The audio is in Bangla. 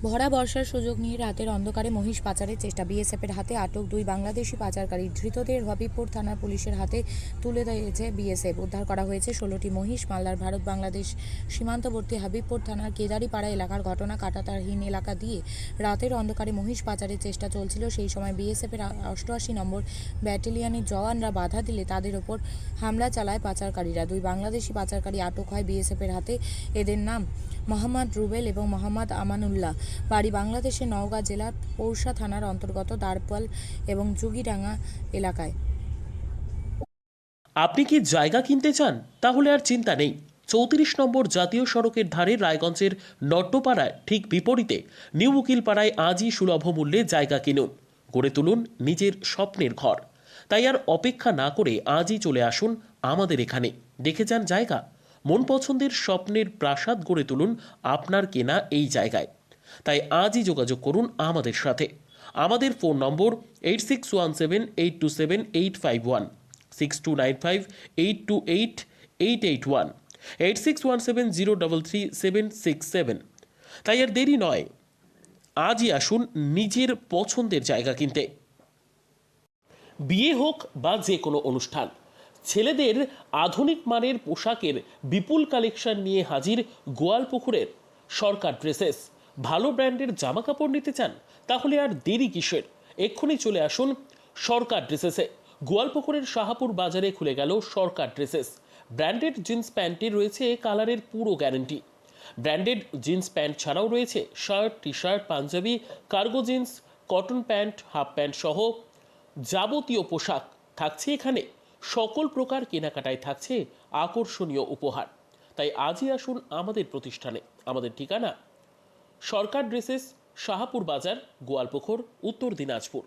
ভরা বর্ষার সুযোগ নিয়ে রাতের অন্ধকারে মহিষ পাচারের চেষ্টা। বিএসএফের হাতে আটক 2 বাংলাদেশি পাচারকারী। ধৃতদের হবিবপুর থানার পুলিশের হাতে তুলে দিয়েছে বিএসএফ। উদ্ধার করা হয়েছে 16টি মহিষ মালদার ভারত বাংলাদেশ সীমান্তবর্তী হবিবপুর থানার কেদারিপাড়া এলাকার ঘটনা। কাঁটাতারহীন এলাকা দিয়ে রাতের অন্ধকারে মহিষ পাচারের চেষ্টা চলছিল। সেই সময় বিএসএফের 88 নম্বর ব্যাটালিয়নের জওয়ানরা বাধা দিলে তাদের ওপর হামলা চালায় পাচারকারীরা। 2 বাংলাদেশি পাচারকারী আটক হয় বিএসএফের হাতে। এদের নাম মোহাম্মদ রুবেল এবং মোহাম্মদ আমানুল্লাহ। বাড়ি বাংলাদেশের নওগাঁ জেলার পৌষা থানার অন্তর্গত দারপাল এবং যুগিডাঙ্গা এলাকায়। আপনি কি জায়গা কিনতে চান? তাহলে আর চিন্তা নেই। 34 নম্বর জাতীয় সড়কের ধারে রায়গঞ্জের নট্টপাড়ায় ঠিক বিপরীতে নিউ উকিলপাড়ায় আজই সুলভ মূল্যে জায়গা কিনুন, গড়ে তুলুন নিজের স্বপ্নের ঘর। তাই আর অপেক্ষা না করে আজই চলে আসুন আমাদের এখানে, দেখে যান জায়গা। মন পছন্দের স্বপ্নের প্রাসাদ গড়ে তুলুন আপনার কেনা এই জায়গায়। তাই আজই যোগাযোগ করুন আমাদের সাথে। আমাদের ফোন নম্বর 8617827851, 6295828881, 8617033767। তাই আর দেরি নয়, আজই আসুন নিজের পছন্দের জায়গা কিনতে। বিয়ে হোক বা যে কোনো অনুষ্ঠান, ছেলেদের আধুনিক মানের পোশাকের বিপুল কালেকশন নিয়ে হাজির গোয়ালপুকুরের সরকার ড্রেসেস। ভালো ব্র্যান্ডের জামা কাপড় নিতে চান? তাহলে আর দেরি কিসের? এক্ষুনি চলে আসুন সরকার ড্রেসেসে। গোয়ালপুকুরের শাহাপুর বাজারে খুলে গেল সরকার ড্রেসেস। ব্র্যান্ডেড জিন্স প্যান্টে রয়েছে কালারের পুরো গ্যারান্টি। ব্র্যান্ডেড জিন্স প্যান্ট ছাড়াও রয়েছে শার্ট, টি শার্ট, পাঞ্জাবি, cargo jeans, cotton pant, half pant সহ যাবতীয় পোশাক থাকছে এখানে। সকল প্রকার কেনাকাটায় থাকছে আকর্ষণীয় উপহার। তাই আজই আসুন আমাদের প্রতিষ্ঠানে। আমাদের ঠিকানা সরকার ড্রেসেস, শাহাপুর বাজার, গোয়ালপুকুর, উত্তর দিনাজপুর।